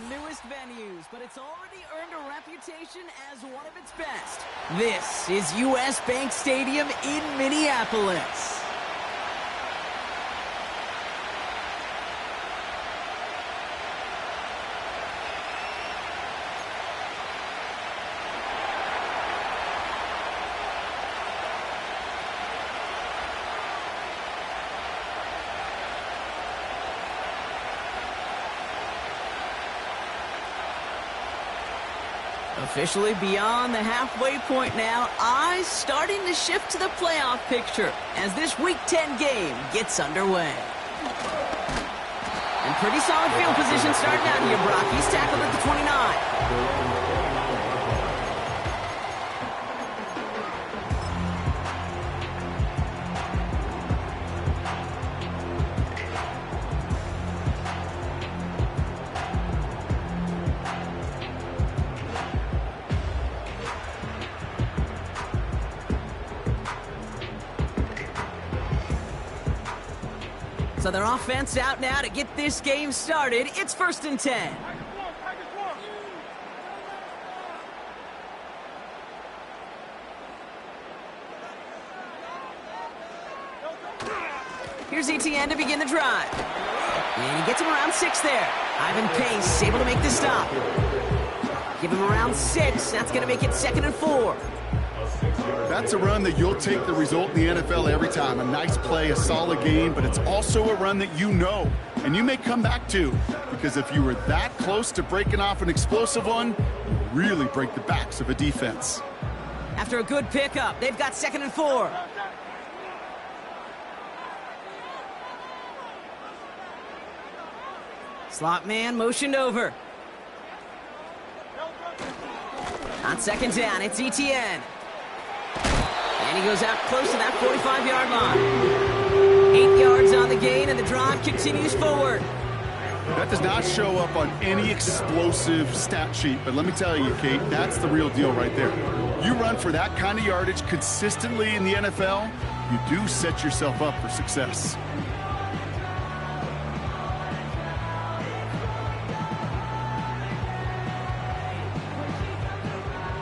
newest venues, but it's already earned a reputation as one of its best. This is U.S. Bank Stadium in Minneapolis. Officially beyond the halfway point now, eyes starting to shift to the playoff picture as this Week 10 game gets underway. And pretty solid field position starting out here, Brock. He's tackled at the 29. So their offense out now to get this game started. It's 1st and 10. Here's ETN to begin the drive. And he gets him around 6 there. Ivan Pace able to make the stop. Give him around 6. That's going to make it 2nd and 4. That's a run that you'll take the result in the NFL every time. A nice play, a solid game, but it's also a run that you know and you may come back to, because if you were that close to breaking off an explosive one, you really break the backs of a defense. After a good pickup, they've got 2nd and 4. Slot man motioned over. On 2nd down, it's ETN. And he goes out close to that 45-yard line. 8 yards on the gain, and the drive continues forward. That does not show up on any explosive stat sheet, but let me tell you, Kate, that's the real deal right there. You run for that kind of yardage consistently in the NFL, you do set yourself up for success.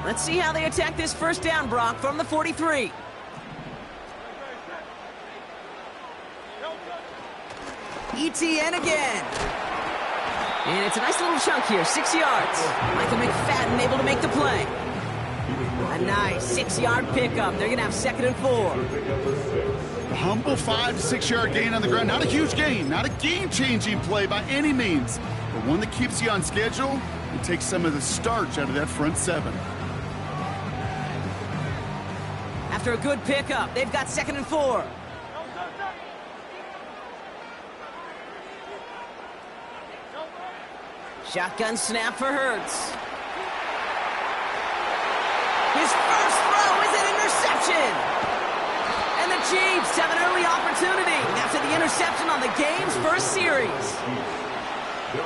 Let's see how they attack this 1st down, Brock, from the 43. ETN again. And it's a nice little chunk here, 6 yards. Michael McFadden able to make the play. A nice 6-yard pickup. They're going to have 2nd and 4. A humble 5 to 6 yard gain on the ground. Not a huge gain, not a game-changing play by any means, but one that keeps you on schedule and takes some of the starch out of that front 7. After a good pickup, they've got 2nd and 4. Shotgun snap for Hurts. His first throw is an interception. And the Chiefs have an early opportunity after the interception on the game's first series.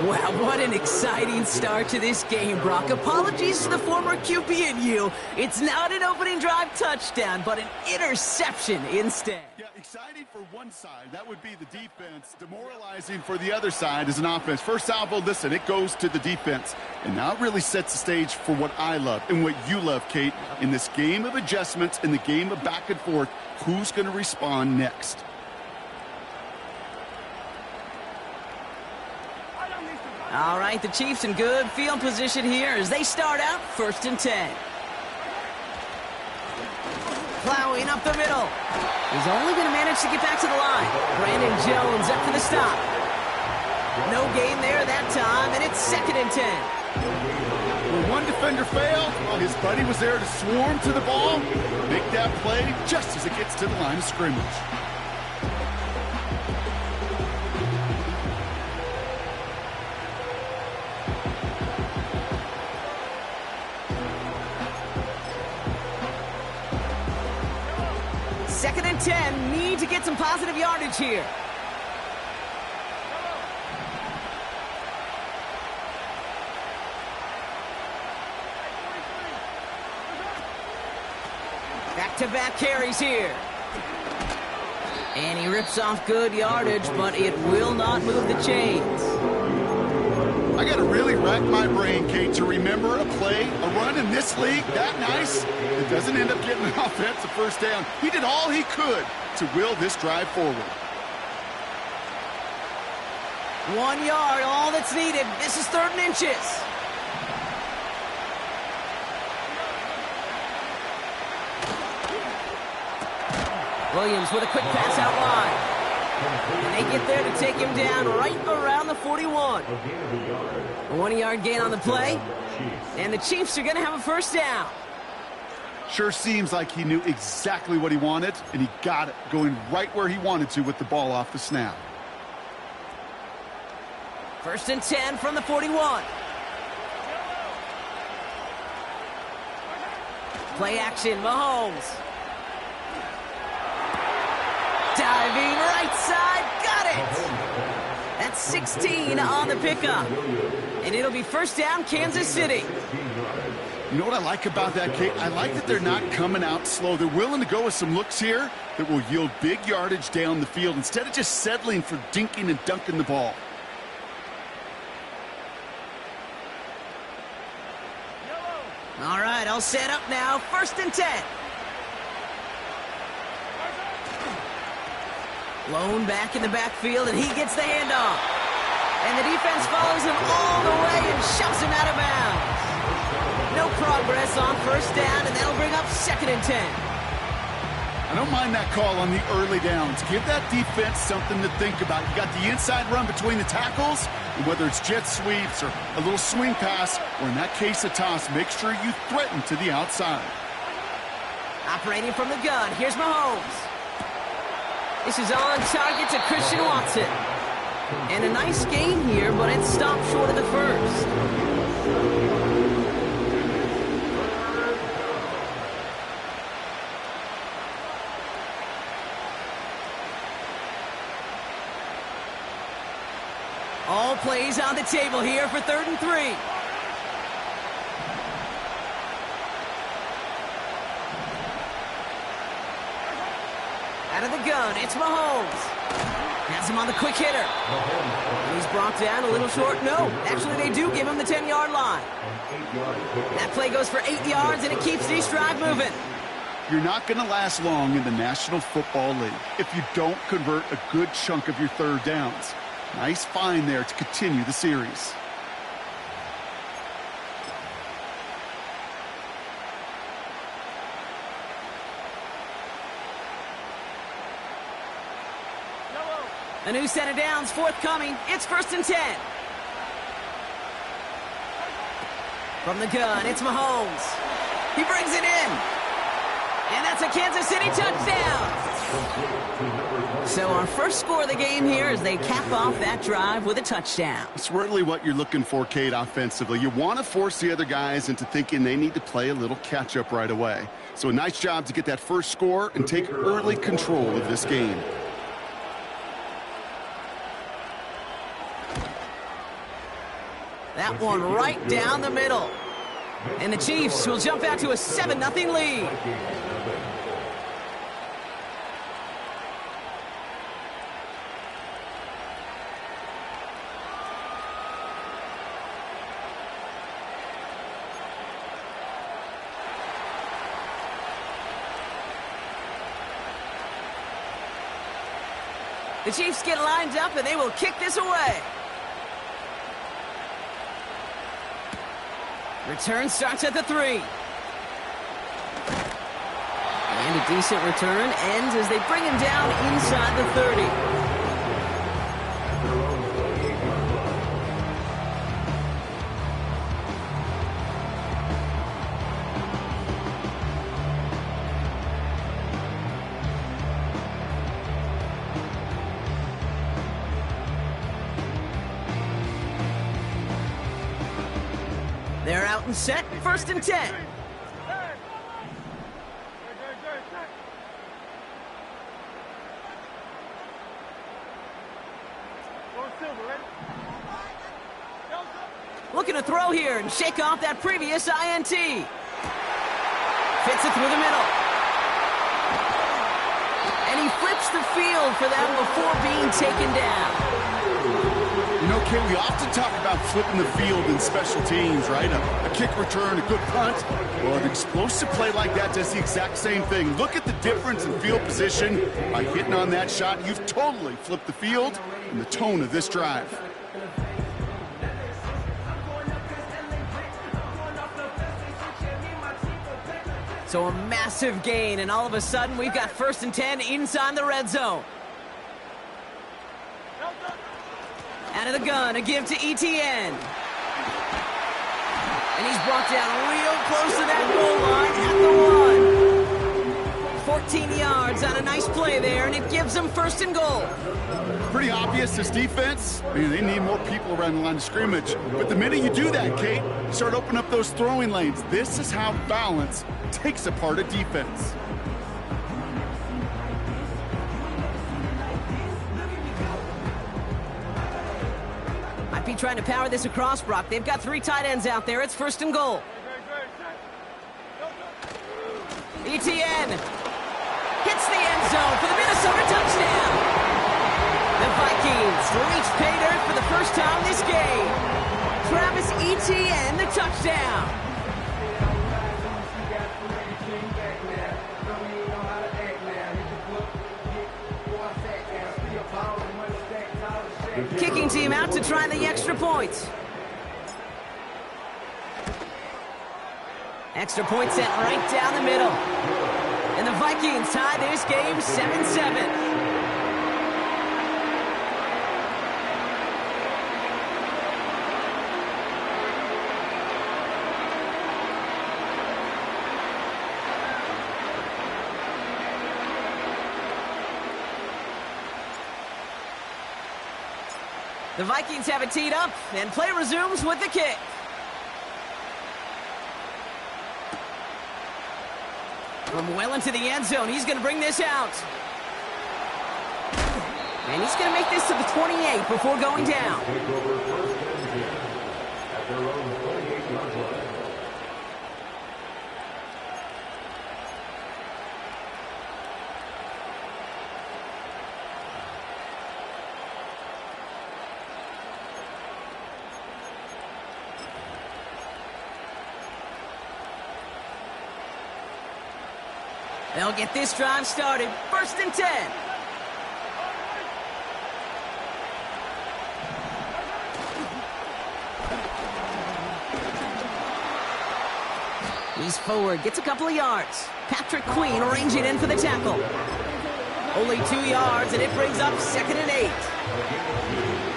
Wow, what an exciting start to this game, Brock. Apologies to the former QB in you. It's not an opening drive touchdown, but an interception instead. Yeah, exciting for one side. That would be the defense. Demoralizing for the other side as an offense. First salvo, listen, it goes to the defense. And now it really sets the stage for what I love and what you love, Kate. In this game of adjustments, in the game of back and forth, who's going to respond next? All right, the Chiefs in good field position here as they start out 1st and 10. Plowing up the middle. He's only going to manage to get back to the line. Brandon Jones up for the stop. No gain there that time, and it's 2nd and 10. When one defender failed, well, his buddy was there to swarm to the ball, make that play just as it gets to the line of scrimmage. Second and 10, need to get some positive yardage here. Back-to-back carries here. And he rips off good yardage, but it will not move the chains. I got to really rack my brain, Kate, to remember a play, a run in this league that nice, it doesn't end up getting an offensive first down. He did all he could to will this drive forward. 1 yard, all that's needed. This is 3rd and inches. Williams with a quick pass out wide. And they get there to take him down right around the 41. A 1-yard gain on the play. And the Chiefs are going to have a first down. Sure seems like he knew exactly what he wanted, and he got it, going right where he wanted to with the ball off the snap. 1st and 10 from the 41. Play action, Mahomes. Diving right side, got it! That's 16 on the pickup. And it'll be first down, Kansas City. You know what I like about that, Kate? I like that they're not coming out slow. They're willing to go with some looks here that will yield big yardage down the field instead of just settling for dinking and dunking the ball. All right, all set up now. 1st and 10. Lone back in the backfield, and he gets the handoff. And the defense follows him all the way and shoves him out of bounds. No progress on first down, and that'll bring up 2nd and 10. I don't mind that call on the early downs. Give that defense something to think about. You got the inside run between the tackles, and whether it's jet sweeps or a little swing pass, or in that case a toss, make sure you threaten to the outside. Operating from the gun, here's Mahomes. This is on target to Christian Watson. And a nice gain here, but it stopped short of the first. All plays on the table here for 3rd and 3. Out of the gun, it's Mahomes. Has him on the quick hitter. And he's brought down a little short. No, actually they do give him the 10-yard line. That play goes for 8 yards, and it keeps this drive moving. You're not going to last long in the National Football League if you don't convert a good chunk of your 3rd downs. Nice find there to continue the series. A new set of downs forthcoming. It's 1st and 10. From the gun, it's Mahomes. He brings it in. And that's a Kansas City touchdown. So our first score of the game here as they cap off that drive with a touchdown. It's really what you're looking for, Kate, offensively. You want to force the other guys into thinking they need to play a little catch-up right away. So a nice job to get that first score and take early control of this game. That one right down the middle. And the Chiefs will jump out to a 7-0 lead. The Chiefs get lined up, and they will kick this away. Return starts at the 3. And a decent return ends as they bring him down inside the 30. They're out and set, 1st and 10. Looking to throw here and shake off that previous INT. Fits it through the middle. And he flips the field for them before being taken down. You know, Kay, we often talk about flipping the field in special teams, right? A kick return, a good punt. Well, an explosive play like that does the exact same thing. Look at the difference in field position. By hitting on that shot, you've totally flipped the field and the tone of this drive. So a massive gain, and all of a sudden we've got 1st and 10 inside the red zone. Out of the gun, a give to ETN. And he's brought down real close to that goal line at the 1. 14 yards on a nice play there, and it gives them 1st and goal. Pretty obvious, this defense, I mean, they need more people around the line of scrimmage. But the minute you do that, Kate, you start opening up those throwing lanes. This is how balance takes apart a defense. Might be trying to power this across, Brock. They've got 3 tight ends out there. It's 1st and goal. ETN hits the end zone for the Minnesota touchdown. The Vikings reach pay dirt for the first time this game. Travis Etienne, the touchdown. Kicking team out to try the extra point. Extra point set right down the middle. And the Vikings tie this game 7-7. The Vikings have it teed up, and play resumes with the kick. From well into the end zone, he's going to bring this out. And he's going to make this to the 28 before going down. They'll get this drive started. 1st and 10. He's forward, gets a couple of yards. Patrick Queen arranging in for the tackle. Only 2 yards, and it brings up 2nd and 8.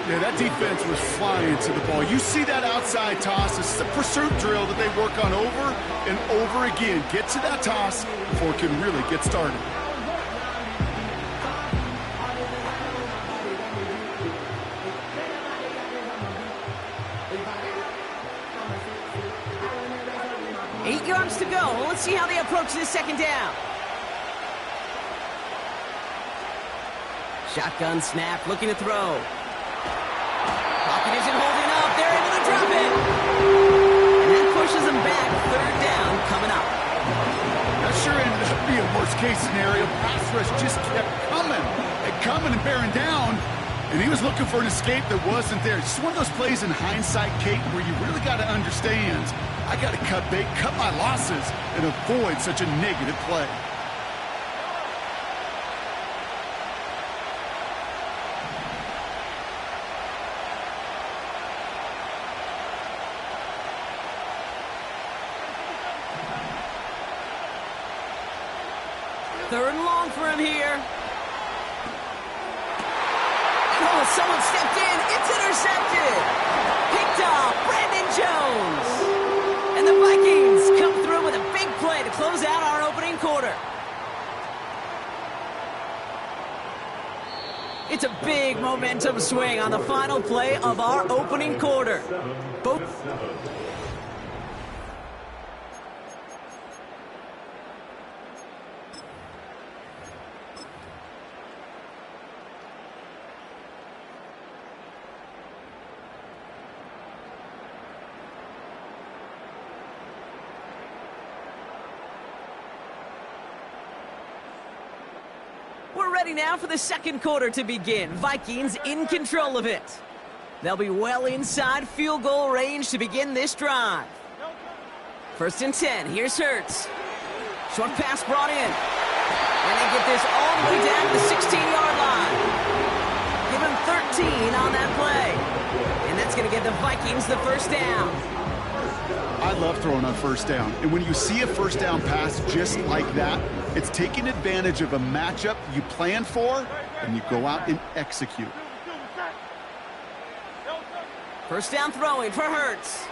Yeah, that defense was flying to the ball. You see that outside toss. This is a pursuit drill that they work on over and over again. Get to that toss before it can really get started. Eight yards to go. Let's see how they approach this 2nd down. Shotgun snap, looking to throw. Pocket isn't holding up. They're able to drop it. And that pushes them back. 3rd down coming up. That sure ended up being a worst-case scenario. Pass rush just kept coming and bearing down. And he was looking for an escape that wasn't there. It's just one of those plays in hindsight, Kate, where you really got to understand, I got to cut bait, cut my losses, and avoid such a negative play. Third and long for him here. Oh, someone stepped in. It's intercepted. Picked off Brandon Jones. And the Vikings come through with a big play to close out our opening quarter. It's a big momentum swing on the final play of our opening quarter. We're ready now for the 2nd quarter to begin. Vikings in control of it. They'll be well inside field goal range to begin this drive. 1st and 10. Here's Hurts. Short pass brought in. And they get this all the way down to the 16-yard line. Give him 13 on that play. And that's going to give the Vikings the first down. I love throwing on 1st down. And when you see a 1st down pass just like that, it's taking advantage of a matchup you plan for, and you go out and execute. 1st down throwing for Hurts.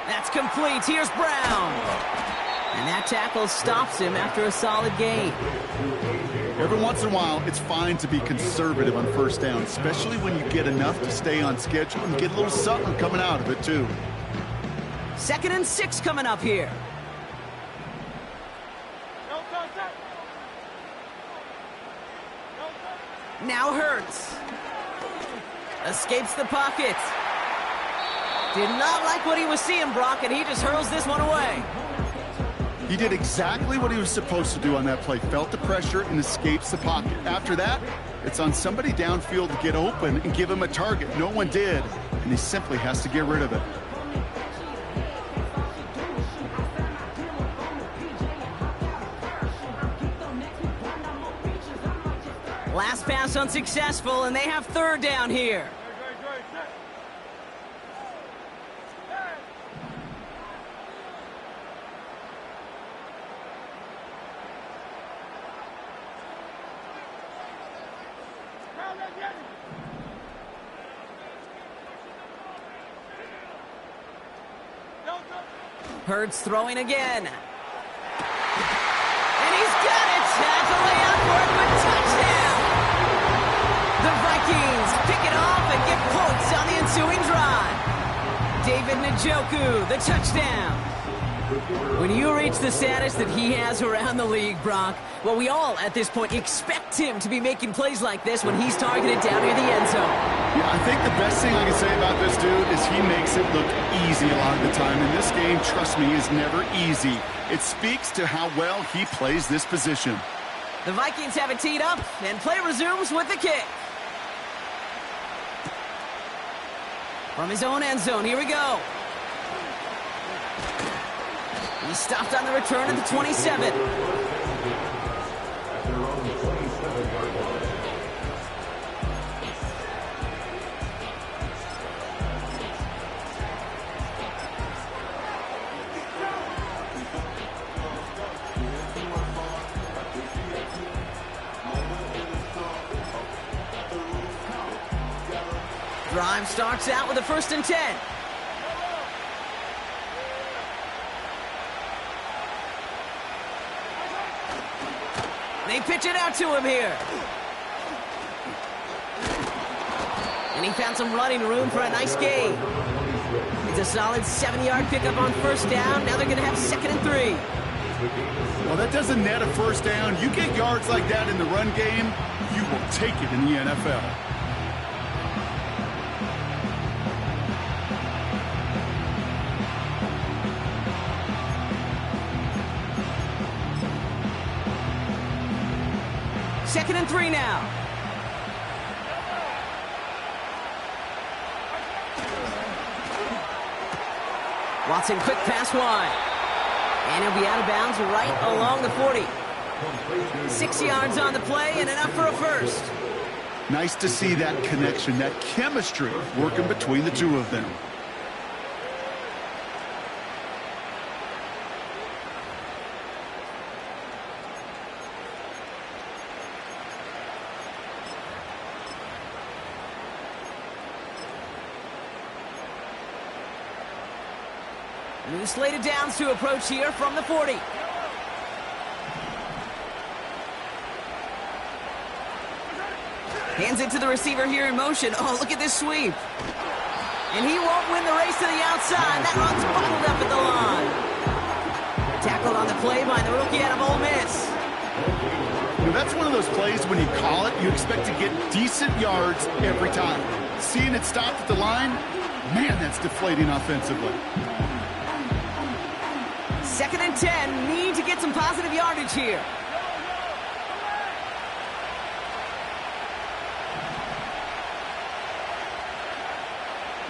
That's complete. Here's Brown. And that tackle stops him after a solid gain. Every once in a while, it's fine to be conservative on 1st down, especially when you get enough to stay on schedule and get a little something coming out of it, too. 2nd and 6 coming up here. Now Hurts. Escapes the pocket. Did not like what he was seeing, Brock, and he just hurls this one away. He did exactly what he was supposed to do on that play. Felt the pressure and escapes the pocket. After that, it's on somebody downfield to get open and give him a target. No one did, and he simply has to get rid of it. Last pass unsuccessful, and they have 3rd down here. Hurts throwing again. And he's got it. That's a layup for it, but touchdown. The Vikings pick it off and get points on the ensuing drive. David Njoku, the touchdown. When you reach the status that he has around the league, Brock, well, we all at this point expect him to be making plays like this when he's targeted down near the end zone. Yeah, I think the best thing I can say about this dude is he makes it look easy a lot of the time. And this game, trust me, is never easy. It speaks to how well he plays this position. The Vikings have it teed up, and play resumes with the kick. From his own end zone, here we go. He stopped on the return at the 27. Drive starts out with a 1st and 10. They pitch it out to him here. And he found some running room for a nice gain. It's a solid 7-yard pickup on 1st down. Now they're going to have 2nd and 3. Well, that doesn't net a 1st down. You get yards like that in the run game, you will take it in the NFL. Second and 3 now. Watson, quick pass wide. And he'll be out of bounds right along the 40. 6 yards on the play and enough for a 1st. Nice to see that connection, that chemistry working between the two of them. New slated downs to approach here from the 40. Hands it to the receiver here in motion. Oh, look at this sweep. And he won't win the race to the outside. That run's bottled up at the line. Tackled on the play by the rookie out of Ole Miss. You know, that's one of those plays when you call it, you expect to get decent yards every time. Seeing it stopped at the line, man, that's deflating offensively. 2nd and 10. Need to get some positive yardage here.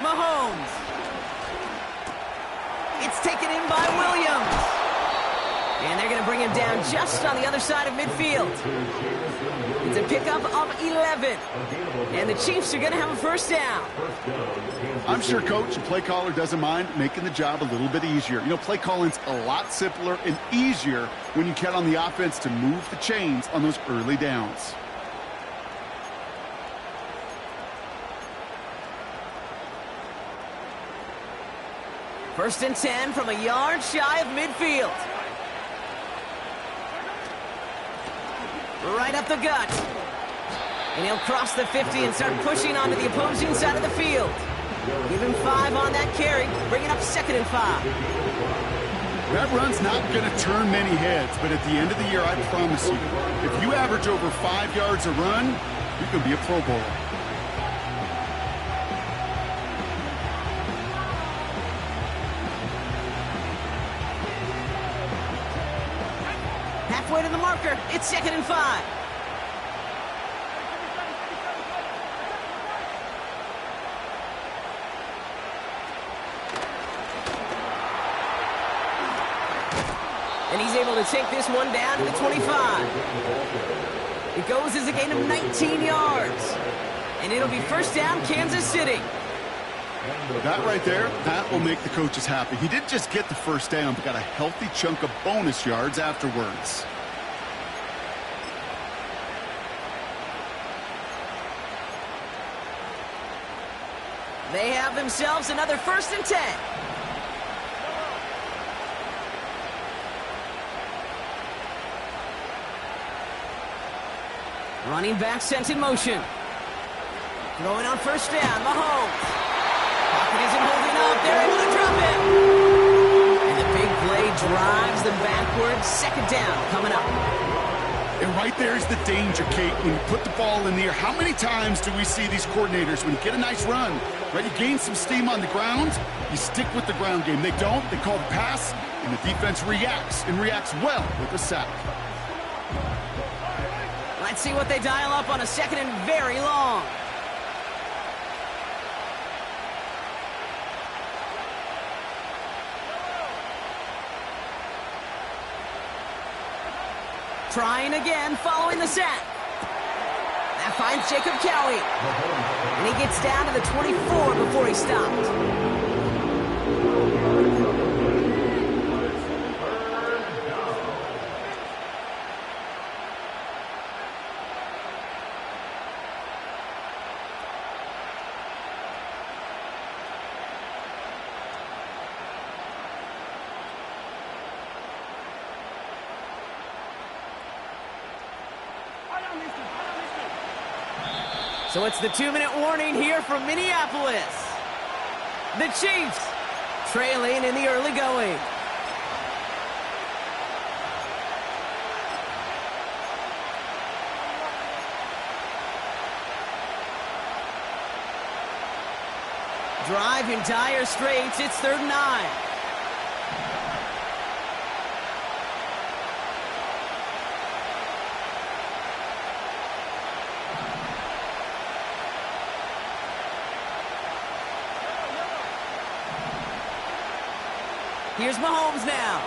Mahomes. It's taken in by Williams. And they're going to bring him down just on the other side of midfield. It's a pickup of 11. And the Chiefs are going to have a first down. I'm sure Coach and play caller doesn't mind making the job a little bit easier. You know, play calling's a lot simpler and easier when you count on the offense to move the chains on those early downs. First and 10 from a yard shy of midfield. Right up the gut. And he'll cross the 50 and start pushing onto the opposing side of the field. Give him 5 on that carry, bringing up 2nd and 5. That run's not going to turn many heads, but at the end of the year, I promise you, if you average over 5 yards a run, you can be a Pro Bowler. Halfway to the marker, it's 2nd and 5. And he's able to take this one down to the 25. It goes as a gain of 19 yards. And it'll be first down, Kansas City. That right there, that will make the coaches happy. He didn't just get the first down, but got a healthy chunk of bonus yards afterwards. They have themselves another 1st and 10. Running back sent in motion. Throwing on first down, Mahomes. Pocket isn't holding up. They're able to drop him. And the big play drives them backwards. 2nd down coming up. And right there's the danger, Kate, when you put the ball in the air. How many times do we see these coordinators, when you get a nice run, right, you gain some steam on the ground, you stick with the ground game. They don't, they call the pass, and the defense reacts, and reacts well with a sack. Let's see what they dial up on a 2nd and very long. Trying again, following the sack. That finds Jacob Cowie. And he gets down to the 24 before he stopped. So it's the 2-minute warning here from Minneapolis. The Chiefs trailing in the early going. Drive in dire straits. It's 3rd and 9. Here's Mahomes now.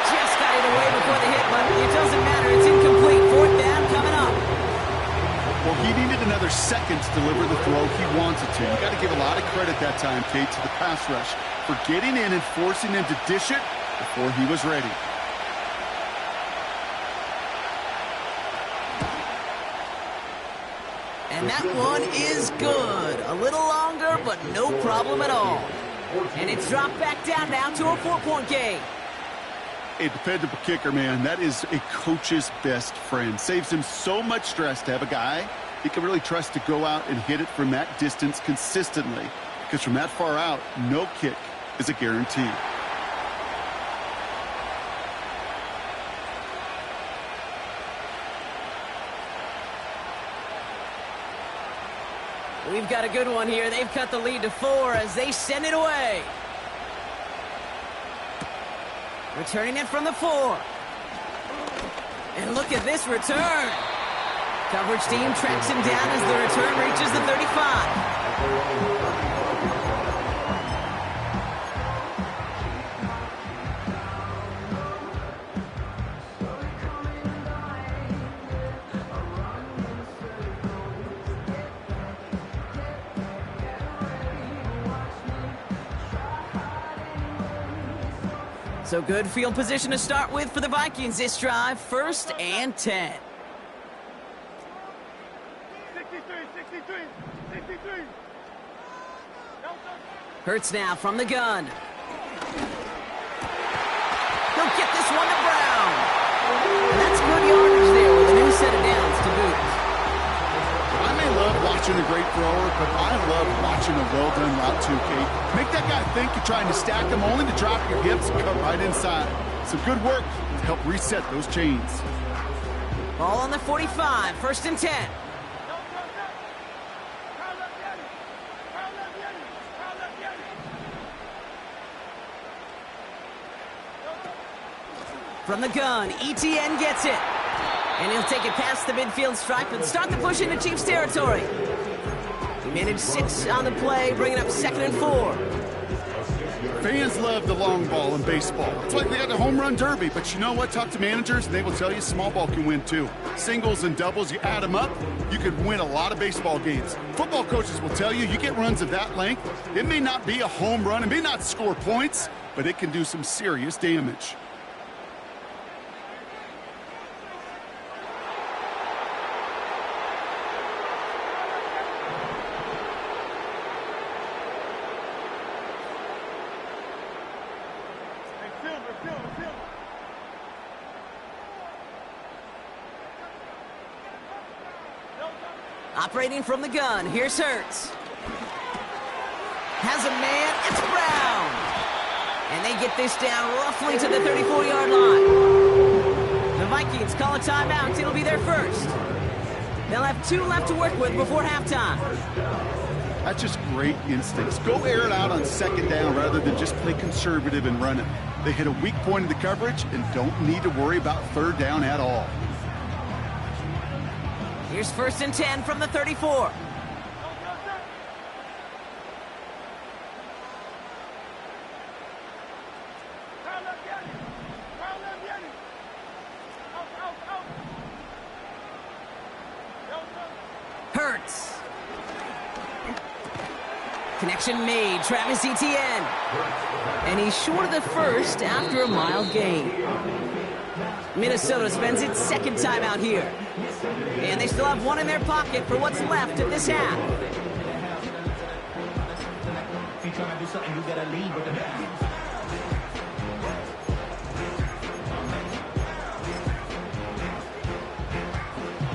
Just got it away before the hit, but it doesn't matter. It's incomplete. 4th down coming up. Well, he needed another second to deliver the throw he wanted to. You got to give a lot of credit that time, Kate, to the pass rush for getting in and forcing him to dish it before he was ready. And that one is good. A little longer, but no problem at all. And it's dropped back down now to a 4-point game. A dependable kicker, man. That is a coach's best friend. Saves him so much stress to have a guy he can really trust to go out and hit it from that distance consistently. Because from that far out, no kick is a guarantee. We've got a good one here. They've cut the lead to 4 as they send it away. Returning it from the 4. And look at this return. Coverage team tracks him down as the return reaches the 35. So good field position to start with for the Vikings this drive. 1st and 10. 63. Hurts now from the gun. He'll get this one to Brown. And that's good yardage there with a new set of downs to boot. I may love watching a great thrower, but I love watching a well-done route too, Kate. Make that guy think you're trying to stack him only to drop your hips and cut right inside. Some good work to help reset those chains. Ball on the 45, 1st and 10. From the gun, ETN gets it. And he'll take it past the midfield stripe and start the push into Chiefs territory. He managed 6 on the play, bringing up 2nd and 4. Fans love the long ball in baseball. It's like they got the home run derby, but you know what? Talk to managers, and they will tell you small ball can win too. Singles and doubles, you add them up, you could win a lot of baseball games. Football coaches will tell you, you get runs of that length, it may not be a home run, it may not score points, but it can do some serious damage. Operating from the gun, here's Hurts. Has a man, it's Brown. And they get this down roughly to the 34-yard line. The Vikings call a timeout, it'll be their first. They'll have 2 left to work with before halftime. That's just great instincts. Go air it out on 2nd down rather than just play conservative and run it. They hit a weak point in the coverage and don't need to worry about 3rd down at all. Here's 1st and 10 from the 34. Hurts. Connection made. Travis Etienne. And he's short of the first after a mile gain. Minnesota spends its 2nd timeout here. And they still have 1 in their pocket for what's left of this half.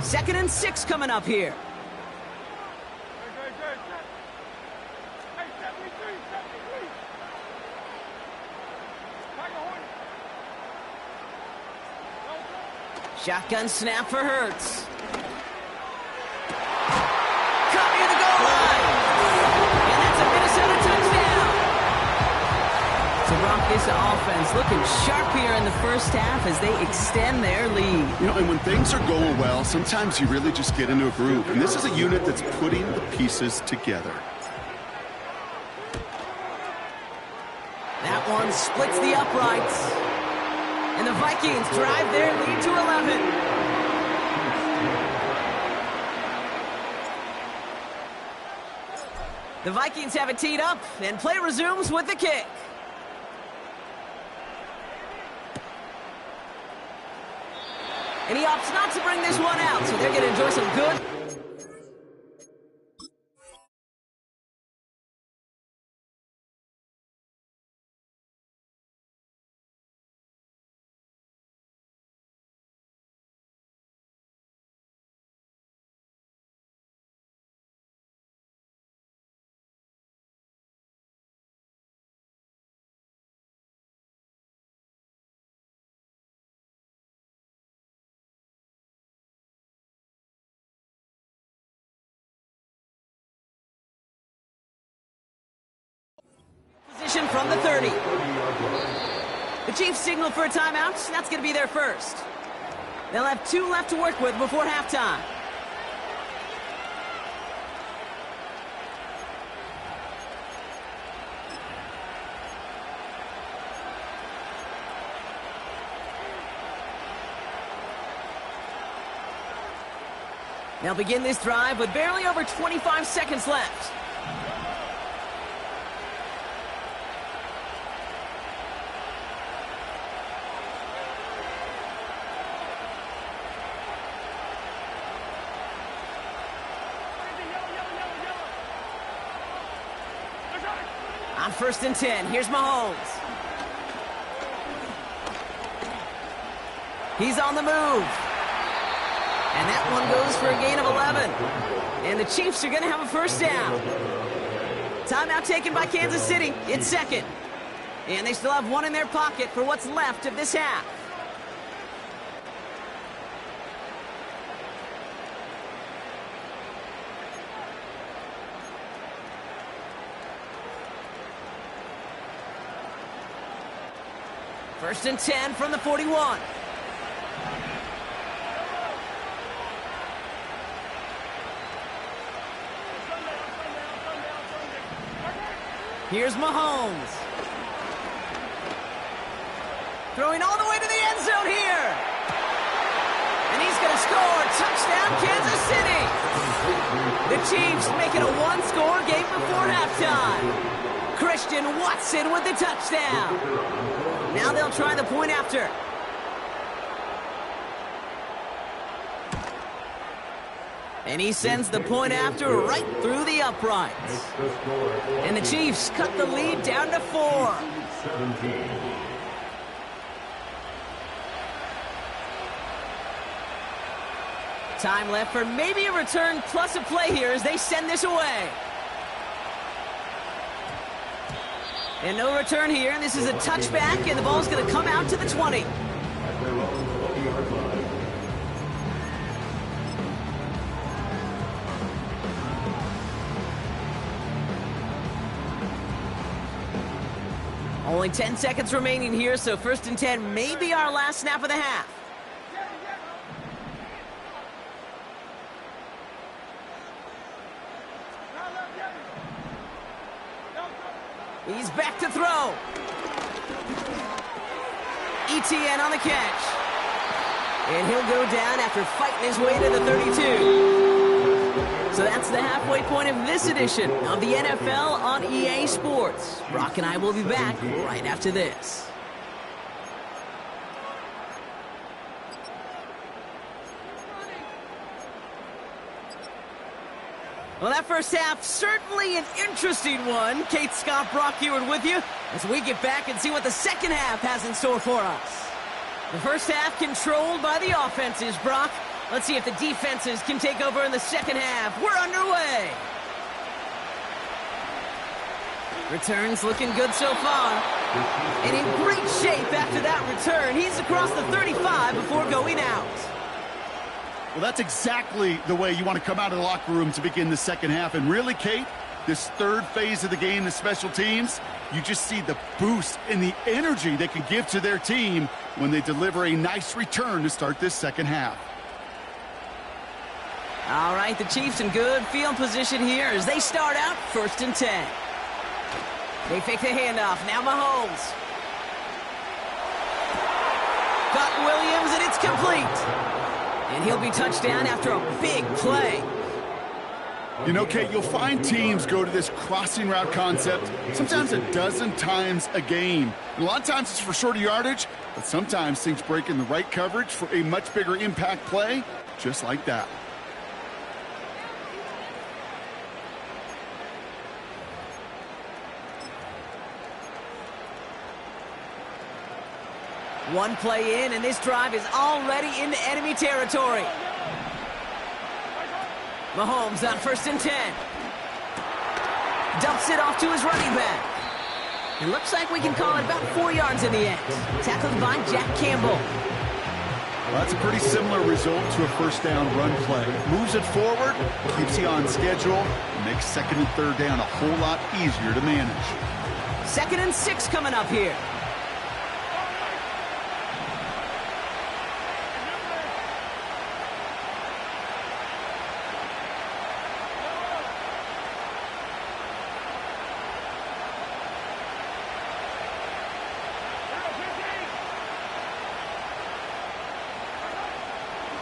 Second and 6 coming up here. Shotgun snap for Hurts. Caught near the goal line. And that's a Minnesota touchdown. So Broncos offense looking sharp here in the first half as they extend their lead. You know, and when things are going well, sometimes you really just get into a groove. And this is a unit that's putting the pieces together. That one splits the uprights. And the Vikings drive their lead to 11. The Vikings have it teed up, and play resumes with the kick. And he opts not to bring this one out, so they're going to enjoy some good. Position from the 30. The Chiefs signal for a timeout. That's going to be their first. They'll have 2 left to work with before halftime. They'll begin this drive with barely over 25 seconds left. On 1st and 10, here's Mahomes. He's on the move. And that one goes for a gain of 11. And the Chiefs are going to have a first down. Timeout taken by Kansas City. It's 2nd. And they still have one in their pocket for what's left of this half. First and 10 from the 41. Here's Mahomes. Throwing all the way to the end zone here. And he's going to score. Touchdown, Kansas City. The Chiefs make it a one-score game before halftime. Christian Watson with the touchdown. Now they'll try the point after. And he sends the point after right through the uprights. And the Chiefs cut the lead down to 4. Time left for maybe a return plus a play here as they send this away. And no return here, and this is a touchback, and the ball's going to come out to the 20. Only 10 seconds remaining here, so 1st and 10 may be our last snap of the half. He's back to throw. ETN on the catch. And he'll go down after fighting his way to the 32. So that's the halfway point of this edition of the NFL on EA Sports. Brock and I will be back right after this. Well, that first half, certainly an interesting one. Kate, Scott, Brock Ewart with you as we get back and see what the second half has in store for us. The first half controlled by the offenses, Brock. Let's see if the defenses can take over in the second half. We're underway. Returns looking good so far. And in great shape after that return. He's across the 35 before going out. Well, that's exactly the way you want to come out of the locker room to begin the second half. And really, Kate, this third phase of the game, the special teams, you just see the boost and the energy they can give to their team when they deliver a nice return to start this second half. All right, the Chiefs in good field position here as they start out 1st and 10. They fake the handoff. Now Mahomes. Got Williams, and it's complete. And he'll be touchdown after a big play. You know, Kate, you'll find teams go to this crossing route concept sometimes a dozen times a game. And a lot of times it's for shorter yardage, but sometimes things break in the right coverage for a much bigger impact play, just like that. One play in, and this drive is already into enemy territory. Mahomes on 1st and 10. Dumps it off to his running back. It looks like we can call it about 4 yards in the end. Tackled by Jack Campbell. Well, that's a pretty similar result to a first down run play. Moves it forward, keeps you on schedule, and makes 2nd and 3rd down a whole lot easier to manage. 2nd and 6 coming up here.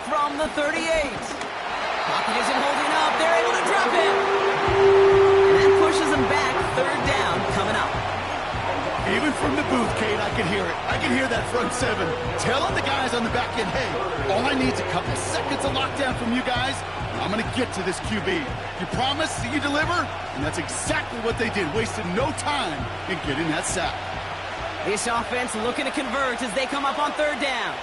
From the 38. Pocket isn't holding up. They're able to drop it. And that pushes them back. Third down coming up. Even from the booth, Kate, I can hear it. I can hear that front seven telling the guys on the back end, hey, all I need is a couple seconds of lockdown from you guys. I'm going to get to this QB. You promise that you deliver? And that's exactly what they did. Wasted no time in getting that sack. This offense looking to convert as they come up on third down.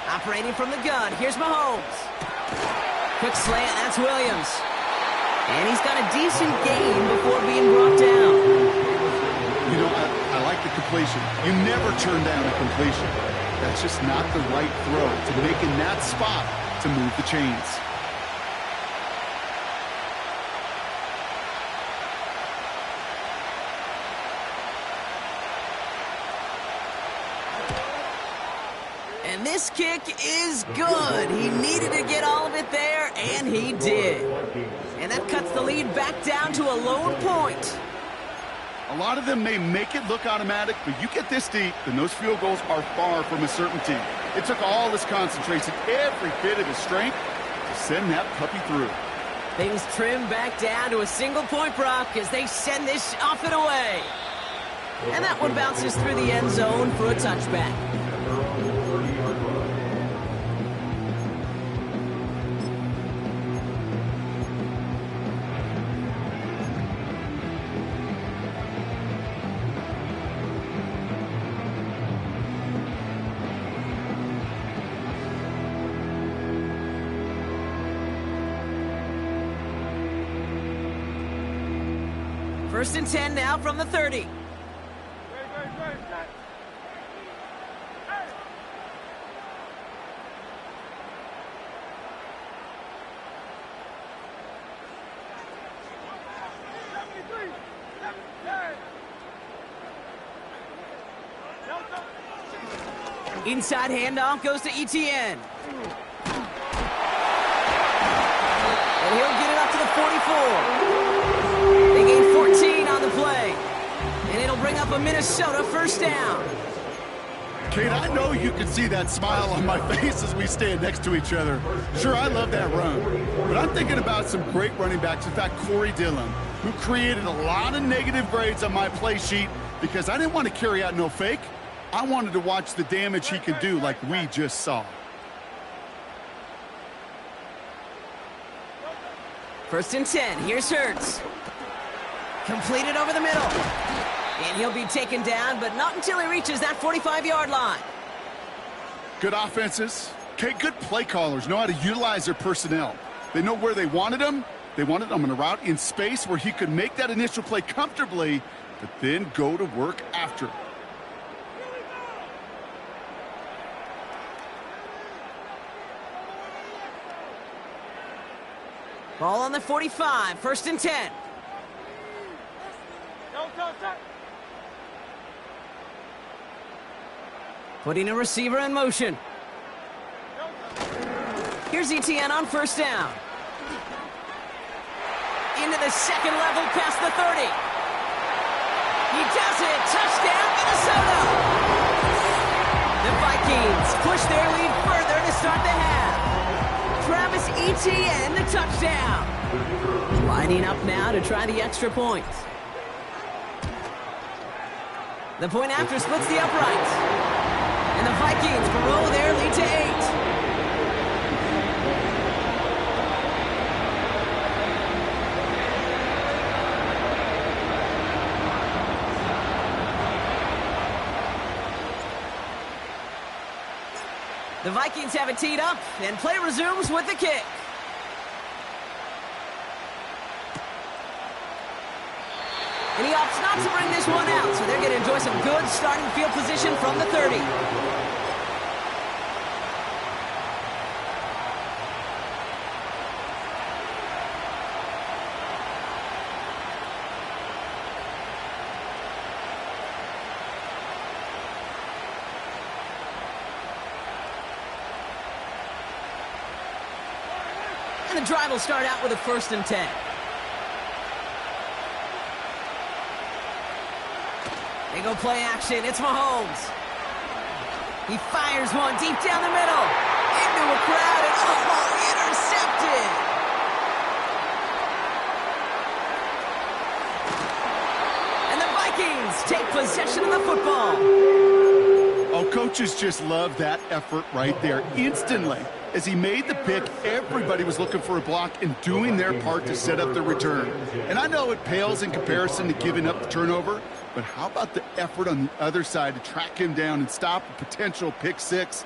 Operating from the gun, here's Mahomes. Quick slant, that's Williams. And he's got a decent gain before being brought down. You know, I like the completion. You never turn down a completion. That's just not the right throw to make in that spot to move the chains. And this kick is good. He needed to get all of it there, and he did. And that cuts the lead back down to a lone point. A lot of them may make it look automatic, but you get this deep, and those field goals are far from a certainty. It took all his concentration, every bit of his strength, to send that puppy through. Things trim back down to a single point, Brock, as they send this off and away. And that one bounces through the end zone for a touchback. First and 10 now from the 30. Inside handoff goes to ETN. And he'll get it up to the 44. They gain 14 on the play. And it'll bring up a Minnesota first down. Kate, I know you can see that smile on my face as we stand next to each other. Sure, I love that run. But I'm thinking about some great running backs. In fact, Corey Dillon, who created a lot of negative grades on my play sheet because I didn't want to carry out no fake. I wanted to watch the damage he could do like we just saw. First and 10. Here's Hurts. Completed over the middle. And he'll be taken down, but not until he reaches that 45-yard line. Good offenses. Okay, good play callers know how to utilize their personnel. They know where they wanted him. They wanted him on a route in space where he could make that initial play comfortably, but then go to work after. Ball on the 45, first and 10. Putting a receiver in motion. Here's ETN on first down. Into the second level past the 30. He does it. Touchdown, Minnesota. The Vikings push their lead further to start the half. Travis Etienne, the touchdown. Lining up now to try the extra point. The point after splits the uprights. And the Vikings grow their lead to 8. The Vikings have it teed up, and play resumes with the kick. And he opts not to bring this one out, so they're going to enjoy some good starting field position from the 30. And the drive will start out with a first and 10. They go play action. It's Mahomes. He fires one deep down the middle. Into a crowd and intercepted. And the Vikings take possession of the football. Oh, coaches just love that effort right there. Instantly, as he made the pick, everybody was looking for a block and doing their part to set up the return. And I know it pales in comparison to giving up the turnover, but how about the effort on the other side to track him down and stop a potential pick six?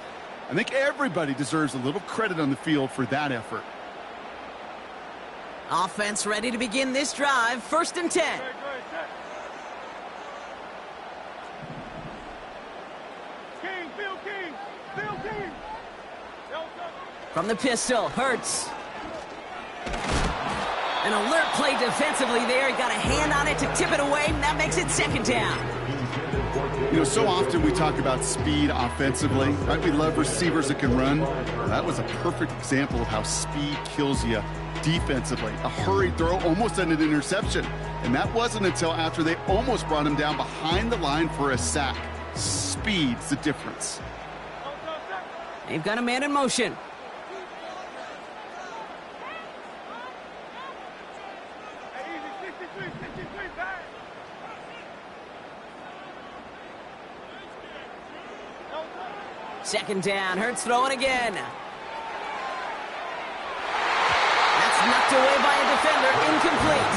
I think everybody deserves a little credit on the field for that effort. Offense ready to begin this drive. 1st and 10. From the pistol, Hurts. An alert play defensively there. He got a hand on it to tip it away, and that makes it 2nd down. You know, so often we talk about speed offensively, right? We love receivers that can run. Well, that was a perfect example of how speed kills you defensively. A hurried throw, almost an interception. And that wasn't until after they almost brought him down behind the line for a sack. Speed's the difference. They've got a man in motion. Second down, Hurts throwing again. That's knocked away by a defender, incomplete.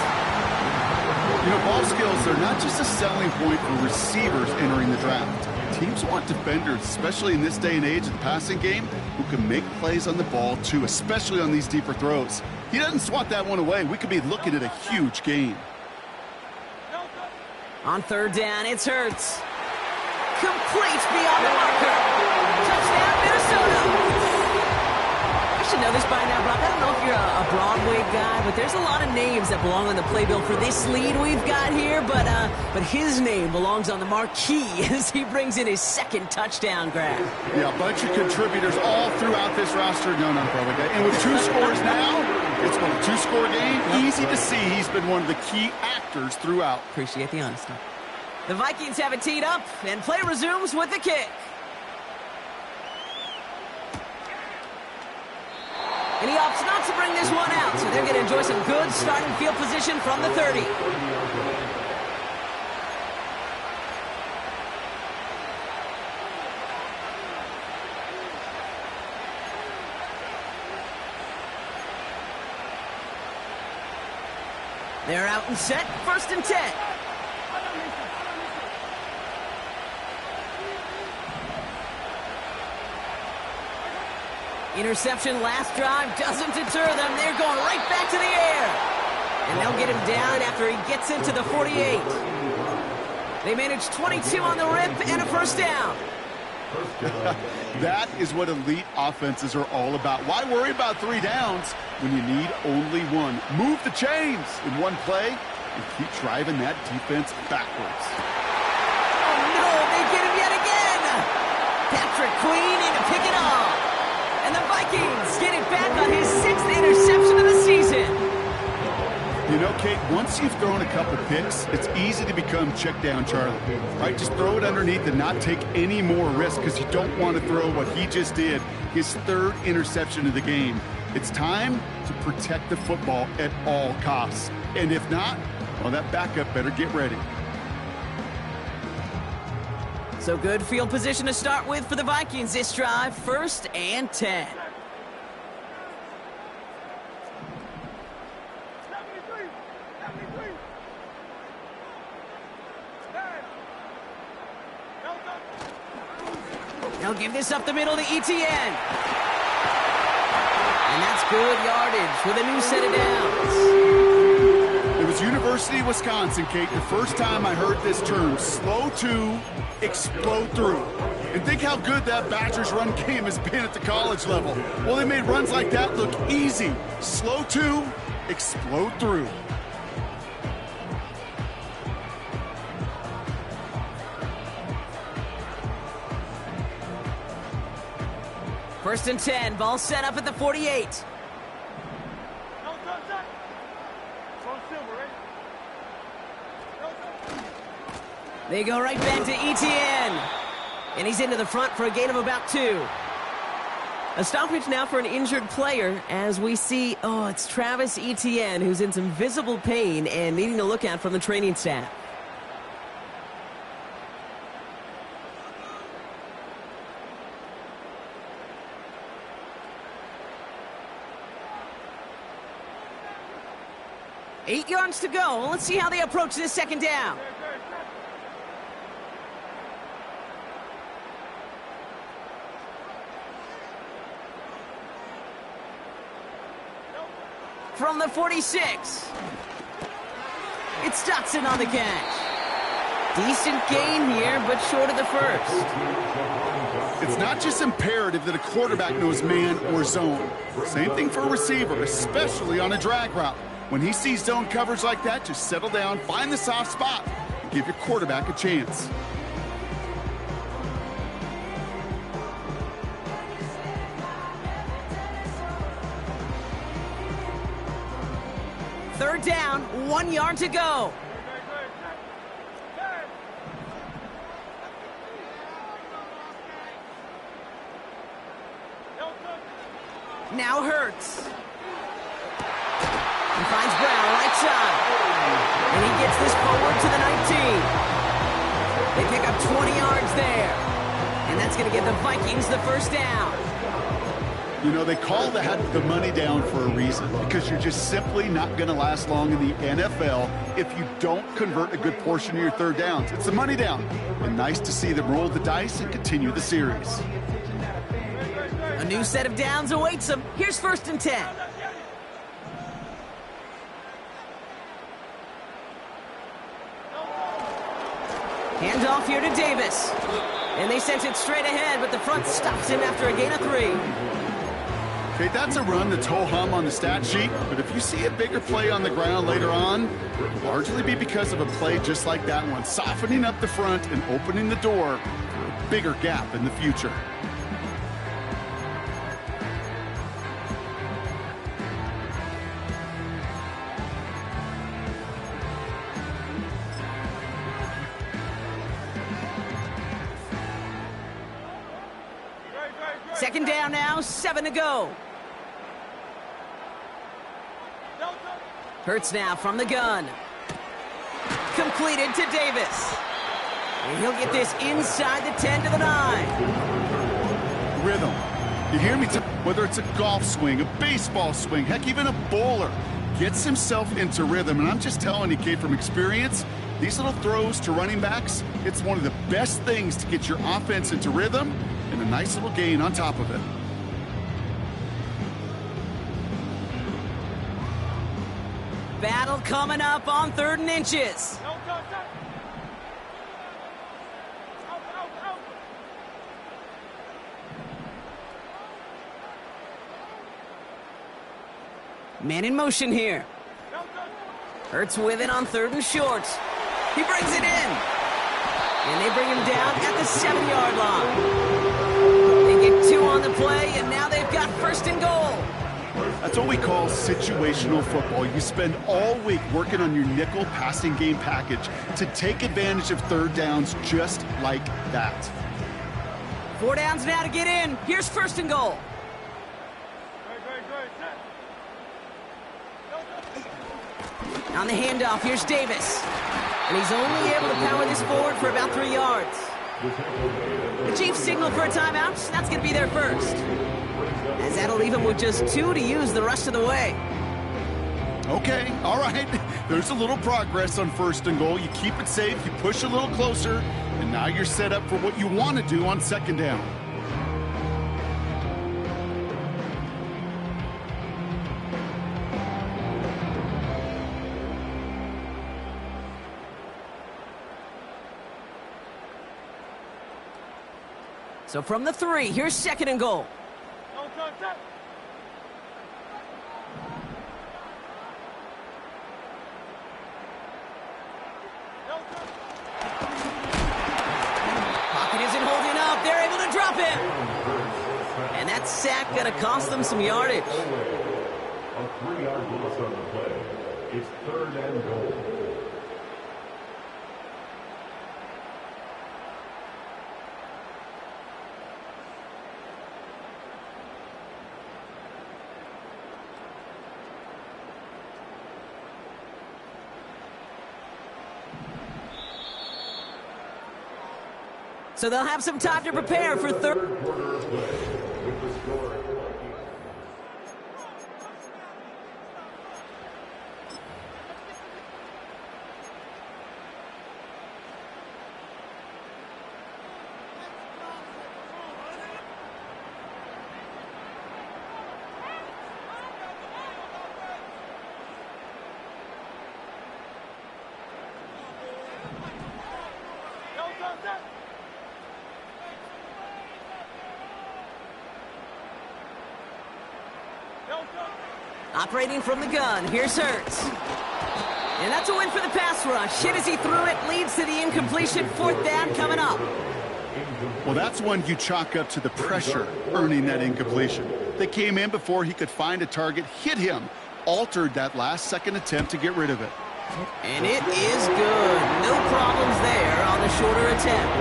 You know, ball skills are not just a selling point for receivers entering the draft. Teams want defenders, especially in this day and age of the passing game, who can make plays on the ball too, especially on these deeper throws. He doesn't swat that one away. We could be looking at a huge gain. On 3rd down, it's Hurts. Complete beyond the marker. Touchdown, Minnesota. I should know this by now, Brock. I don't know if you're a Broadway guy, but there's a lot of names that belong on the playbill for this lead we've got here, but his name belongs on the marquee as he brings in his 2nd touchdown grab. Yeah, a bunch of contributors all throughout this roster. No, not Broadway guy. And with 2 scores now, it's been a 2-score game. Easy to see he's been one of the key actors throughout. Appreciate the honesty. The Vikings have it teed up, and play resumes with the kick. And he opts not to bring this one out, so they're going to enjoy some good starting field position from the 30. They're out and set, 1st and 10. Interception last drive doesn't deter them. They're going right back to the air. And they'll get him down after he gets into the 48. They manage 22 on the rip and a 1st down. That is what elite offenses are all about. Why worry about 3 downs when you need only 1? Move the chains in one play and keep driving that defense backwards. Oh, no, they get him yet again. Patrick Queen in to pick it off. And the Vikings get it back on his 6th interception of the season. You know, Kate, once you've thrown a couple picks, it's easy to become check down Charlie, right? Just throw it underneath and not take any more risk because you don't want to throw what he just did, his 3rd interception of the game. It's time to protect the football at all costs. And if not, well, that backup better get ready. So good field position to start with for the Vikings this drive. 1st and 10. They'll give this up the middle to ETN. And that's good yardage with a new set of downs. It was University of Wisconsin, Kate, the first time I heard this term, slow to explode through. And think how good that Badgers run game has been at the college level. Well, they made runs like that look easy. Slow to explode through. First and 10, ball set up at the 48. They go right back to Etienne. And he's into the front for a gain of about 2. A stoppage now for an injured player as we see, it's Travis Etienne who's in some visible pain and needing to look out from the training staff. Eight yards to go. Let's see how they approach this second down. From the 46. It's Dotson on the catch. Decent gain here, but short of the first. It's not just imperative that a quarterback knows man or zone. Same thing for a receiver, especially on a drag route. When he sees zone coverage like that, just settle down, find the soft spot, and give your quarterback a chance. Third down, 1 yard to go. Now Hurts. He finds Brown right side. And he gets this forward to the 19. They pick up 20 yards there. And that's going to give the Vikings the first down. You know, they call that the money down for a reason, because you're just simply not going to last long in the NFL if you don't convert a good portion of your third downs. It's the money down. And nice to see them roll the dice and continue the series. A new set of downs awaits them. Here's 1st and 10. Hand off here to Davis. And they sent it straight ahead, but the front stops him after a gain of 3. Okay, that's a run that's ho-hum on the stat sheet, but if you see a bigger play on the ground later on, it'll largely be because of a play just like that one, softening up the front and opening the door for a bigger gap in the future. Second down now, 7 to go. Hurts now from the gun. Completed to Davis. And he'll get this inside the 10 to the 9. Rhythm. You hear me? Whether it's a golf swing, a baseball swing, heck, even a bowler, gets himself into rhythm. And I'm just telling you, kid, from experience, these little throws to running backs, it's one of the best things to get your offense into rhythm, and a nice little gain on top of it. Battle coming up on 3rd and inches. Man in motion here. Hurts with it on 3rd and short. He brings it in. And they bring him down at the 7-yard line. They get 2 on the play, and now they've got 1st and goal. That's what we call situational football. You spend all week working on your nickel passing game package to take advantage of third downs just like that. 4 downs now to get in. Here's 1st and goal. On the handoff, here's Davis. And he's only able to power this forward for about 3 yards. The Chiefs signal for a timeout. That's going to be their first. As that'll leave him with just 2 to use the rest of the way. Okay, all right. There's a little progress on 1st and goal. You keep it safe, you push a little closer, and now you're set up for what you want to do on 2nd down. So from the 3, here's 2nd and goal. Pocket isn't holding up. They're able to drop him. And that sack going to cost them some yardage. A 3-yard loss on the play. It's 3rd and goal. So they'll have some time to prepare for third. Third quarter of play with the score. Operating from the gun, here's Hurts. And that's a win for the pass rush. Hit as he threw it, leads to the incompletion. Fourth down coming up. Well, that's one you chalk up to the pressure earning that incompletion. They came in before he could find a target, hit him, altered that last-second attempt to get rid of it. And it is good. No problems there on the shorter attempt.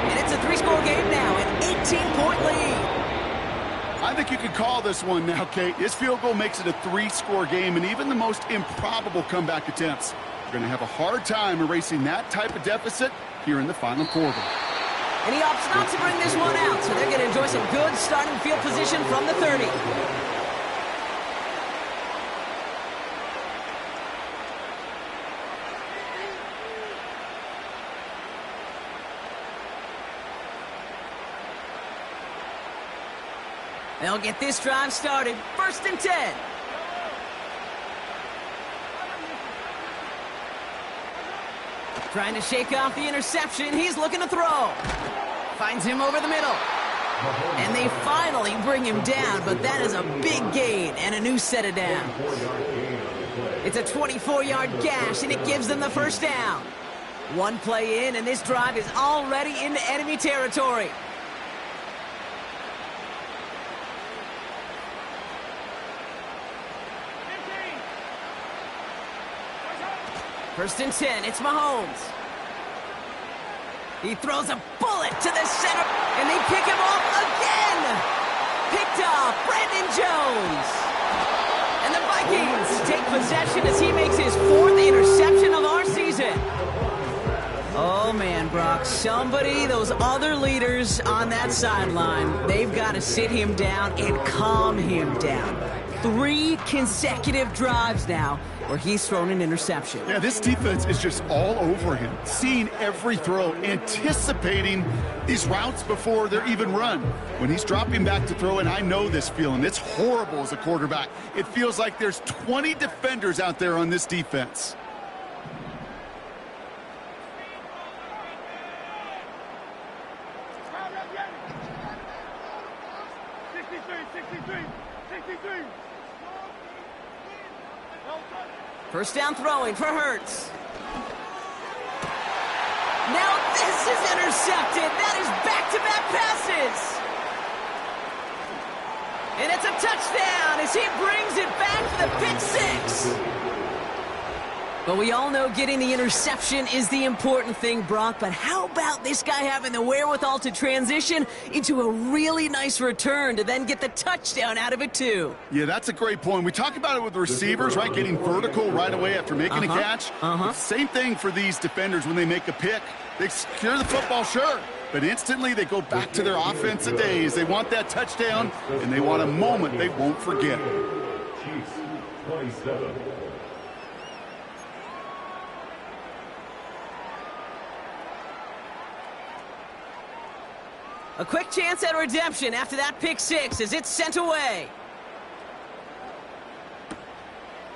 And it's a 3-score game now, an 18-point lead. I think you could call this one now, Kate. His field goal makes it a 3-score game, and even the most improbable comeback attempts are going to have a hard time erasing that type of deficit here in the final quarter. And he opts not to bring this one out, so they're going to enjoy some good starting field position from the 30. They'll get this drive started. 1st and 10. Trying to shake off the interception. He's looking to throw. Finds him over the middle. And they finally bring him down, but that is a big gain and a new set of downs. It's a 24-yard gash, and it gives them the first down. One play in, and this drive is already into enemy territory. First and 10, it's Mahomes. He throws a bullet to the center, and they pick him off again. Picked off, Brandon Jones. And the Vikings take possession as he makes his 4th interception of our season. Oh, man, Brock, those other leaders on that sideline, they've got to sit him down and calm him down. 3 consecutive drives now where he's thrown an interception. Yeah, this defense is just all over him, seeing every throw, anticipating these routes before they're even run. When he's dropping back to throw, and I know this feeling, it's horrible as a quarterback. It feels like there's 20 defenders out there on this defense. First down throwing for Hurts. Now this is intercepted. That is back-to-back passes. And it's a touchdown as he brings it back for the pick 6. But we all know getting the interception is the important thing, Brock. But how about this guy having the wherewithal to transition into a really nice return to then get the touchdown out of it, too? Yeah, that's a great point. We talk about it with receivers, right? Getting vertical right away after making a catch. Same thing for these defenders when they make a pick. They secure the football, sure. But instantly they go back to their offensive days. They want that touchdown, and they want a moment they won't forget. Chiefs, 27. A quick chance at redemption after that pick 6 as it's sent away.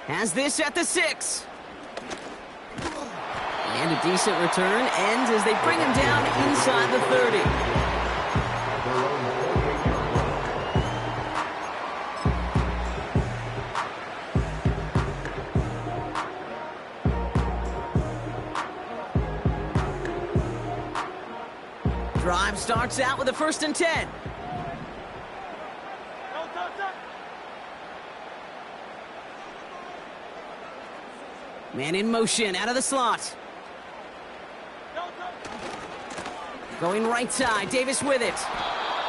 Has this at the 6. And a decent return ends as they bring him down inside the 30. Drive starts out with a 1st and 10. Man in motion out of the slot. Going right side, Davis with it.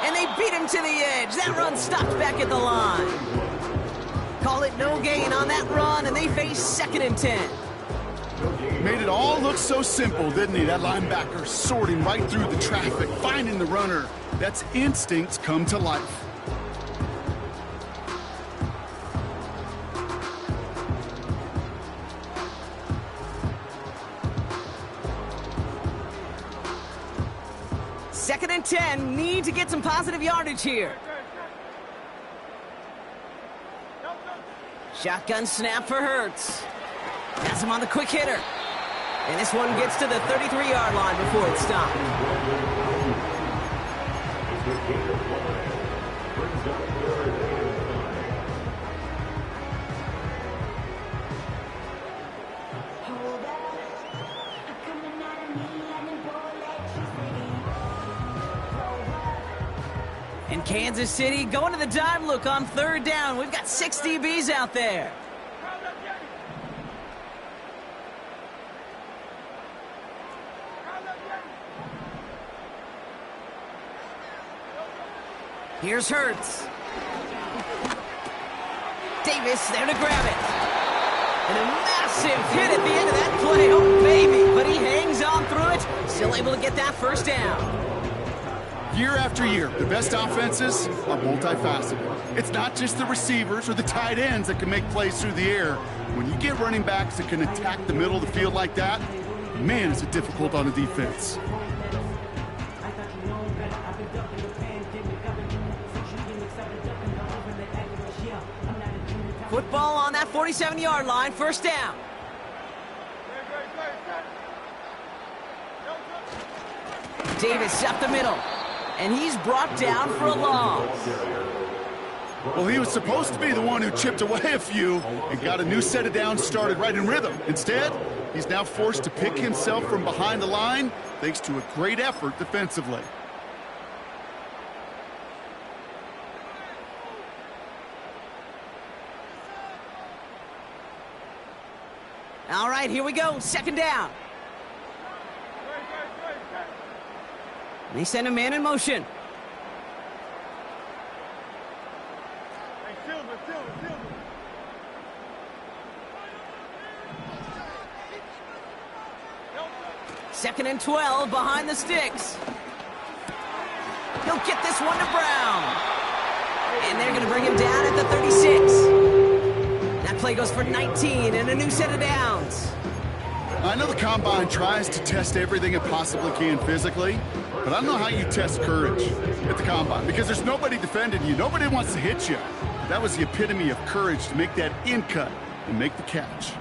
And they beat him to the edge. That run stopped back at the line. Call it no gain on that run, and they face 2nd and 10. Made it all look so simple, didn't he? That linebacker sorting right through the traffic, finding the runner. That's instincts come to life. Second and 10, need to get some positive yardage here. Shotgun snap for Hurts. Has him on the quick hitter. And this one gets to the 33-yard line before it's stopped. And Kansas City going to the dive look on third down. We've got 6 DBs out there. Here's Hurts. Davis there to grab it. And a massive hit at the end of that play. Oh, baby. But he hangs on through it. Still able to get that first down. Year after year, the best offenses are multifaceted. It's not just the receivers or the tight ends that can make plays through the air. When you get running backs that can attack the middle of the field like that, man, is it difficult on the defense. Football on that 47-yard line, first down. Davis up the middle, and he's brought down for a loss. Well, he was supposed to be the one who chipped away a few and got a new set of downs started right in rhythm. Instead, he's now forced to pick himself from behind the line thanks to a great effort defensively. All right, here we go, second down. They send a man in motion. Second and 12 behind the sticks. He'll get this one to Brown. And they're going to bring him down at the 36. That play goes for 19 and a new set of downs. I know the Combine tries to test everything it possibly can physically, but I don't know how you test courage at the Combine because there's nobody defending you. Nobody wants to hit you. That was the epitome of courage to make that in cut and make the catch.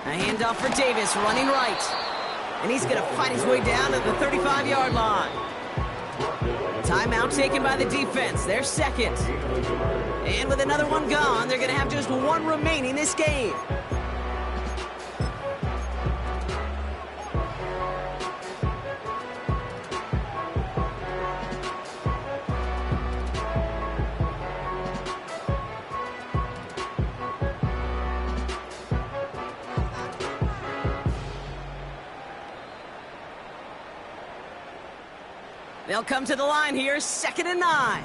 A handoff for Davis, running right. And he's going to fight his way down to the 35-yard line. Timeout taken by the defense. They're second. And with another one gone, they're going to have just one remaining this game. They'll come to the line here, 2nd and 9.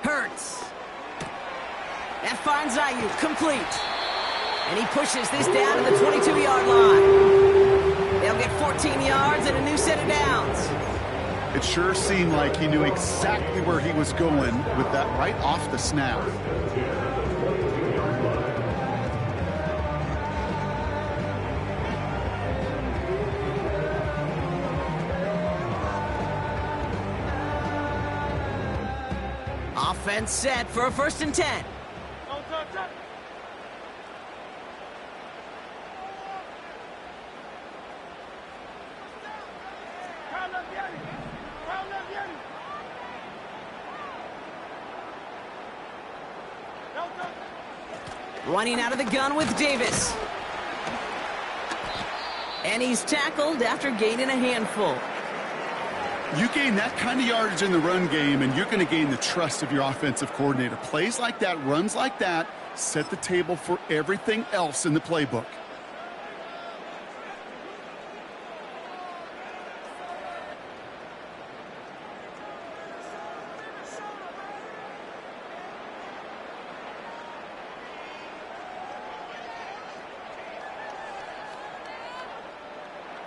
Hurts. That finds Ayuk, complete. And he pushes this down to the 22-yard line. They'll get 14 yards and a new set of downs. It sure seemed like he knew exactly where he was going with that right off the snap. Offense set for a 1st and 10. Running out of the gun with Davis. And he's tackled after gaining a handful. You gain that kind of yardage in the run game, and you're going to gain the trust of your offensive coordinator. Plays like that, runs like that, set the table for everything else in the playbook.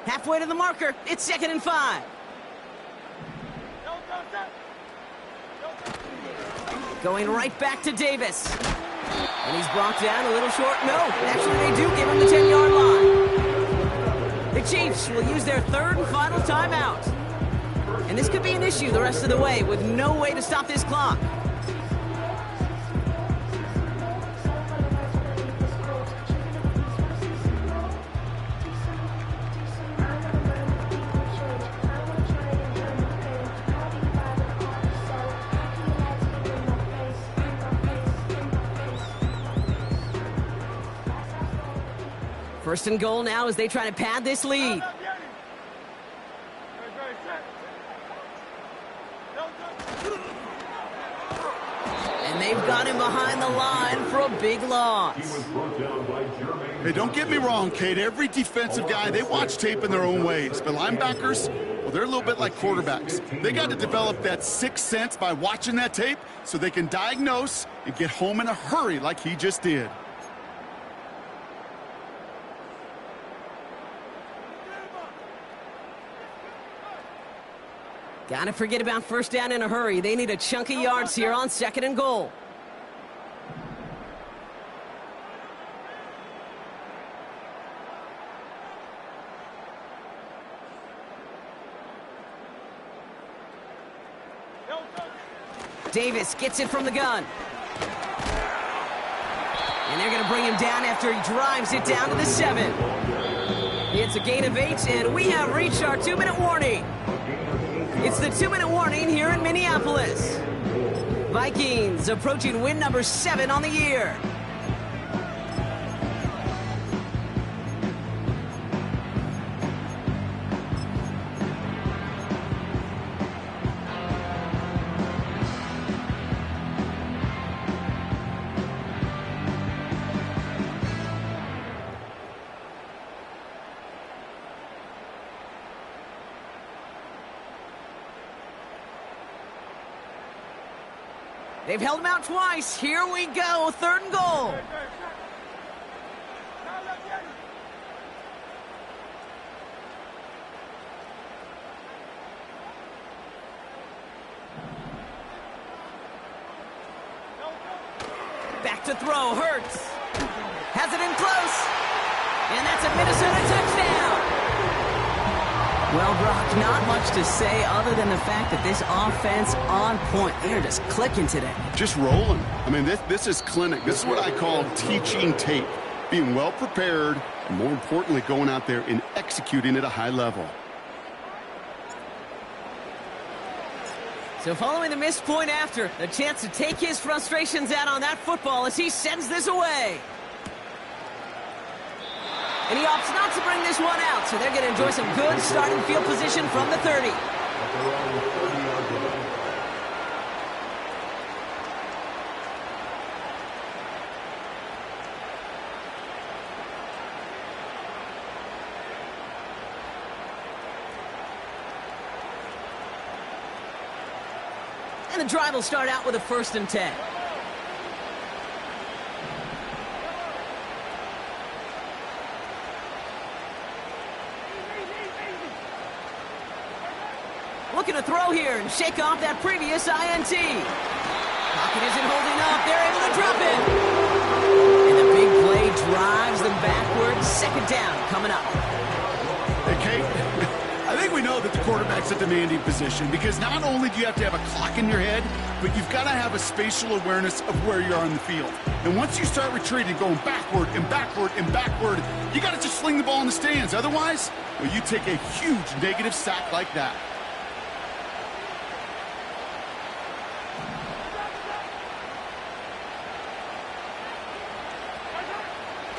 Halfway to the marker. It's 2nd and 5. Going right back to Davis. And he's brought down a little short. No, actually they do give him the 10-yard line. The Chiefs will use their 3rd and final timeout. And this could be an issue the rest of the way with no way to stop this clock. First and goal now as they try to pad this lead. And they've got him behind the line for a big loss. Hey, don't get me wrong, Kate. Every defensive guy, they watch tape in their own ways. But linebackers, well, they're a little bit like quarterbacks. They got to develop that sixth sense by watching that tape so they can diagnose and get home in a hurry like he just did. Gotta forget about first down in a hurry. They need a chunk of yards here on 2nd and goal. Davis gets it from the gun. And they're going to bring him down after he drives it down to the 7. It's a gain of 8, and we have reached our 2-minute warning. It's the 2-minute warning here in Minneapolis. Vikings approaching win number 7 on the year. They've held him out twice. Here we go, 3rd and goal. Back to throw, Hurts. Has it in close. And that's a Minnesota touchdown. Well, Brock, not much to say other than the fact that this offense on point. They're just clicking today. Just rolling. I mean, this is clinic. This is what I call teaching tape. Being well prepared, and more importantly, going out there and executing at a high level. So following the missed point after, a chance to take his frustrations out on that football as he sends this away. And he opts not to bring this one out, so they're going to enjoy some good starting field position from the 30. And the drive will start out with a 1st and 10. Looking to throw here and shake off that previous INT. Pocket isn't holding up. They're able to drop it. And the big play drives them backwards. 2nd down coming up. Hey, Kate, I think we know that the quarterback's a demanding position because not only do you have to have a clock in your head, but you've got to have a spatial awareness of where you are on the field. And once you start retreating, going backward and backward and backward, you got to just sling the ball in the stands. Otherwise, well, you take a huge negative sack like that.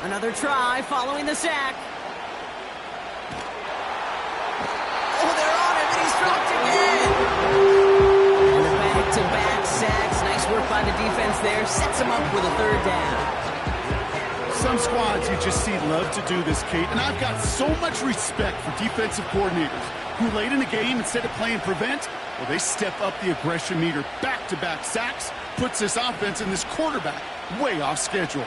Another try following the sack. Oh, they're on him, and he's dropped again. And the back-to-back sacks. Nice work by the defense there. Sets him up with a 3rd down. Some squads you just see love to do this, Kate, and I've got so much respect for defensive coordinators who late in the game, instead of playing prevent, well, they step up the aggression meter. Back-to-back sacks puts this offense and this quarterback way off schedule.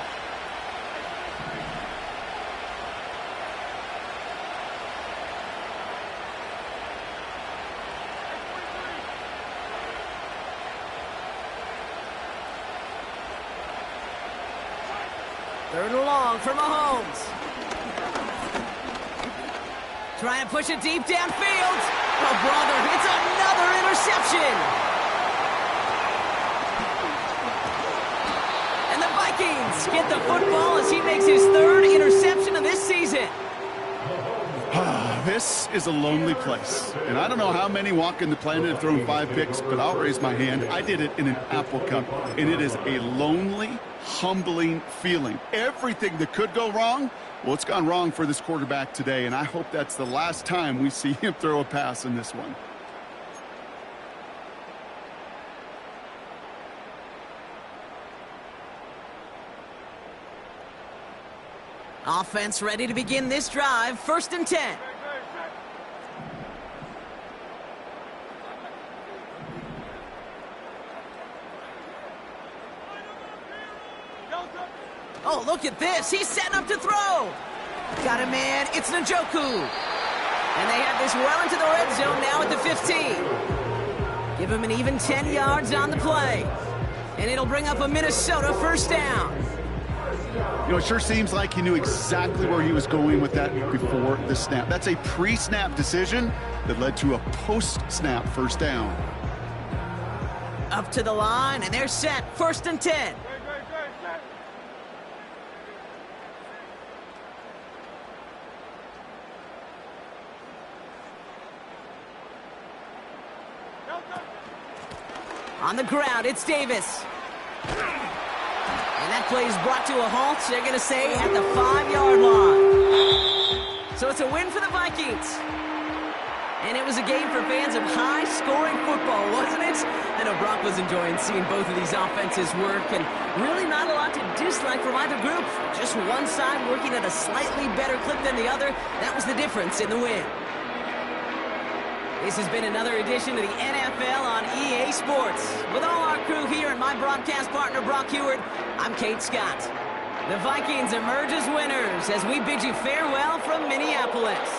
Third and long for Mahomes. Trying to push it deep downfield. Oh, brother, it's another interception. And the Vikings get the football as he makes his third interception of this season. This is a lonely place. And I don't know how many walking the planet have thrown 5 picks, but I'll raise my hand. I did it in an Apple Cup. And it is a lonely, humbling feeling. Everything that could go wrong, well, it's gone wrong for this quarterback today. And I hope that's the last time we see him throw a pass in this one. Offense ready to begin this drive. 1st and 10. Oh, look at this. He's setting up to throw. Got a man. It's Njoku. And they have this well into the red zone now at the 15. Give him an even 10 yards on the play. And it'll bring up a Minnesota 1st down. You know, it sure seems like he knew exactly where he was going with that before the snap. That's a pre-snap decision that led to a post-snap 1st down. Up to the line, and they're set. 1st and 10. On the ground, it's Davis. And that play is brought to a halt, they're going to say, at the 5-yard line. So it's a win for the Vikings. And it was a game for fans of high-scoring football, wasn't it? I know Brock was enjoying seeing both of these offenses work, and really not a lot to dislike from either group. Just one side working at a slightly better clip than the other. That was the difference in the win. This has been another edition of the NFL on EA Sports. With all our crew here and my broadcast partner, Brock Heward, I'm Kate Scott. The Vikings emerge as winners as we bid you farewell from Minneapolis.